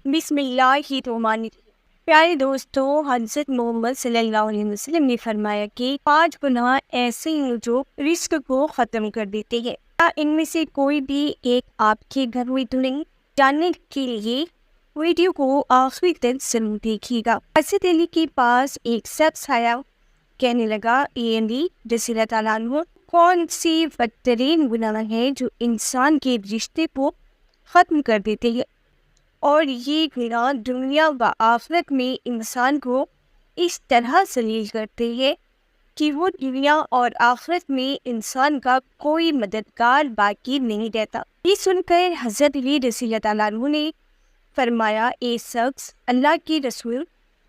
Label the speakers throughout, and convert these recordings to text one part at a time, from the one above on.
Speaker 1: بسم اللہ الرحمن الرحیم۔ پیارے دوستو، حضرت محمد صلی اللہ علیہ وسلم نے فرمایا کہ 5 گناہ ایسے ہیں جو رزق کو ختم کر دیتے ہیں۔ کیا ان میں سے کوئی بھی ایک آپ کے گھر میں تو نہیں؟ جاننے کے لیے ویڈیو کو آخری تک ضرور دیکھیے گا۔ حضرت علی کے پاس ایک شخص آیا، کہنے لگا، اے علی رضی اللہ تعالیٰ عنہ، کون سی بدترین گناہ ہے جو انسان کے رشتے کو ختم کر دیتے ہیں؟ اور یہ گناہ دنیا و آخرت میں انسان کو اس طرح ذلیل کرتے ہیں کہ وہ دنیا اور آخرت میں انسان کا کوئی مددگار باقی نہیں رہتا۔ یہ سن کر حضرت علی رضی اللہ تعالیٰ عنہ نے فرمایا، اے شخص، اللہ کے رسول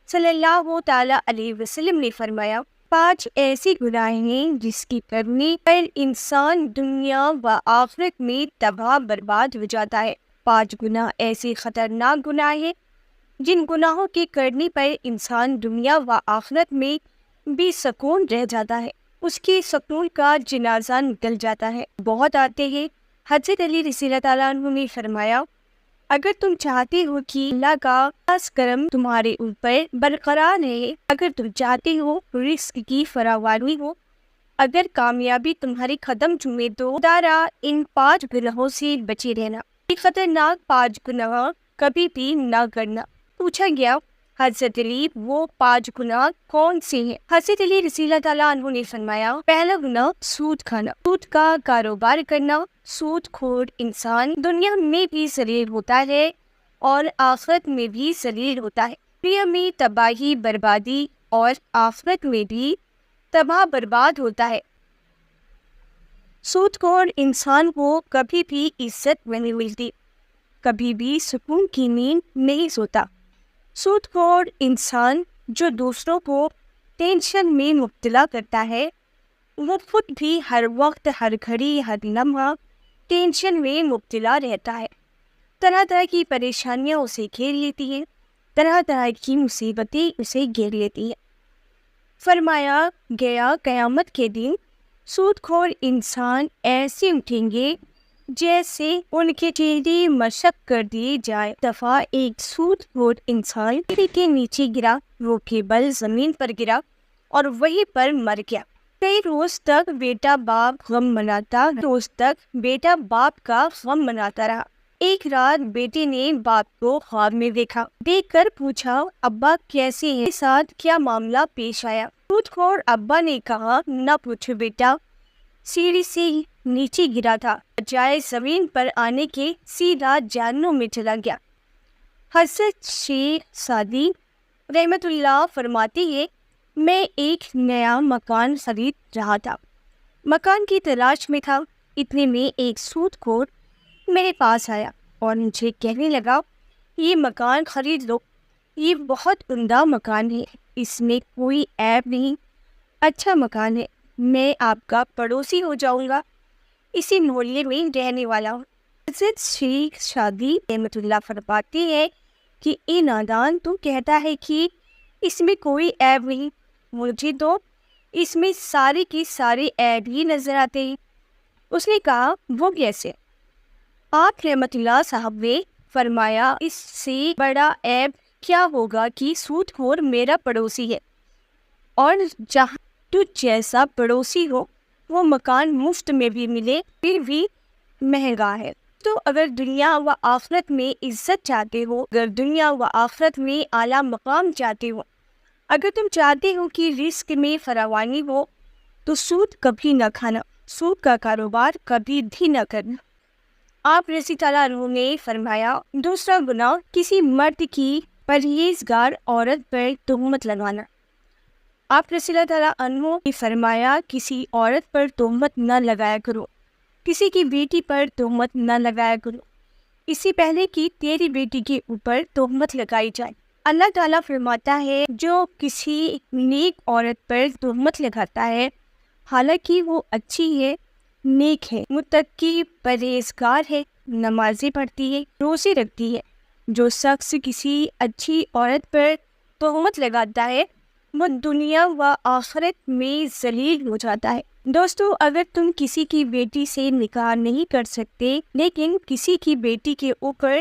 Speaker 1: صلی اللہ تعالیٰ علیہ وسلم نے فرمایا، 5 ایسی گناہ ہیں جس کی کرنے پر انسان دنیا و آخرت میں تباہ برباد ہو جاتا ہے۔ 5 گناہ ایسے خطرناک گناہ ہیں جن گناہوں کے کرنے پر انسان دنیا و آخرت میں بے سکون رہ جاتا ہے، اس کے سکون کا جنازہ نکل جاتا ہے۔ بہت آتے ہیں۔ حضرت علی رضی اللہ تعالیٰ عنہ نے فرمایا، اگر تم چاہتے ہو کہ اللہ کا خاص کرم تمہارے اوپر برقرار رہے، اگر تم چاہتے ہو رزق کی فراوانی ہو، اگر کامیابی تمہارے قدم چومے، تو خدا ان 5 گناہوں سے بچے رہنا۔ یہ خطرناک 5 گناہ کبھی بھی نہ کرنا۔ پوچھا گیا، حضرت علی وہ 5 گناہ کون سے ہیں؟ حضرت علی رضی اللہ تعالیٰ عنہ نے فرمایا، پہلا گناہ سود کھانا، سود کا کاروبار کرنا۔ سود خور انسان دنیا میں بھی ذلیل ہوتا ہے اور آخرت میں بھی ذلیل ہوتا ہے۔ دنیا میں تباہی بربادی اور آخرت میں بھی تباہ برباد ہوتا ہے۔ سود خور انسان کو کبھی بھی عزت نہیں ملتی، کبھی بھی سکون کی نیند نہیں سوتا۔ سود خور انسان جو دوسروں کو ٹینشن میں مبتلا کرتا ہے، وہ خود بھی ہر وقت، ہر گھڑی، ہر لمحہ ٹینشن میں مبتلا رہتا ہے۔ طرح طرح کی پریشانیاں اسے گھیر لیتی ہیں، طرح طرح کی مصیبتیں اسے گھیر لیتی ہیں۔ فرمایا گیا، قیامت کے دن سود خور انسان ایسے اٹھیں گے جیسے ان کے چہرے مشق کر دیے جائے۔ دفعہ ایک سود خور انسان پیڑ کے نیچے گرا، وہ کے بل زمین پر گرا اور وہیں پر مر گیا۔ کئی روز تک بیٹا باپ کا غم مناتا رہا۔ ایک رات بیٹے نے باپ کو خواب میں دیکھا، دیکھ کر پوچھا، ابا کیسے ہیں؟ ساتھ کیا معاملہ پیش آیا؟ سود خور ابا نے کہا، نہ پوچھو بیٹا، سیڑھی سے نیچے گرا تھا، بجائے زمین پر آنے کے سیدھا جہنم میں چلا گیا۔ حضرت شیخ سعدی رحمت اللہ فرماتے ہیں، میں ایک نیا مکان خرید رہا تھا، مکان کی تلاش میں تھا، اتنے میں ایک سود خور میرے پاس آیا اور مجھے کہنے لگا، یہ مکان خرید لو، یہ بہت عمدہ مکان ہے، اس میں کوئی عیب نہیں، اچھا مکان ہے، میں آپ کا پڑوسی ہو جاؤں گا، اسی محلے میں رہنے والا ہوں۔ حضرت شیخ سعدی رحمت اللہ فرماتے ہیں کہ اے نادان، تو کہتا ہے کہ اس میں کوئی عیب نہیں، مجھے تو اس میں سارے کے سارے عیب ہی نظر آتے ہیں۔ اس نے کہا، وہ کیسے؟ آپ رحمت اللہ صاحب نے فرمایا، اس سے بڑا عیب کیا ہوگا کہ سود خور میرا پڑوسی ہے، اور جہاں تجھ جیسا پڑوسی ہو وہ مکان مفت میں بھی ملے پھر بھی مہنگا ہے۔ تو اگر دنیا و آخرت میں عزت چاہتے ہو، اگر دنیا و آخرت میں اعلیٰ مقام چاہتے ہو، اگر تم چاہتے ہو کہ رزق میں فراوانی ہو، تو سود کبھی نہ کھانا، سود کا کاروبار کبھی بھی نہ کرنا۔ آپ رضی اللہ عنہ نے فرمایا، دوسرا گناہ کسی مرد کی پرہیزگار عورت پر تہمت لگانا۔ آپ رضی اللہ عنہ نے فرمایا، کسی عورت پر تہمت نہ لگایا کرو، کسی کی بیٹی پر تہمت نہ لگایا کرو، اس سے پہلے کہ تیری بیٹی کے اوپر تہمت لگائی جائے۔ اللہ تعالیٰ فرماتا ہے، جو کسی نیک عورت پر تہمت لگاتا ہے، حالانکہ وہ اچھی ہے، نیک ہے، متقی، پرہیزگار ہے، نمازیں پڑھتی ہے، روزے رکھتی ہے، جو شخص کسی اچھی عورت پر تہمت لگاتا ہے، وہ دنیا و آخرت میں ذلیل ہو جاتا ہے۔ دوستو، اگر تم کسی کی بیٹی سے نکاح نہیں کر سکتے لیکن کسی کی بیٹی کے اوپر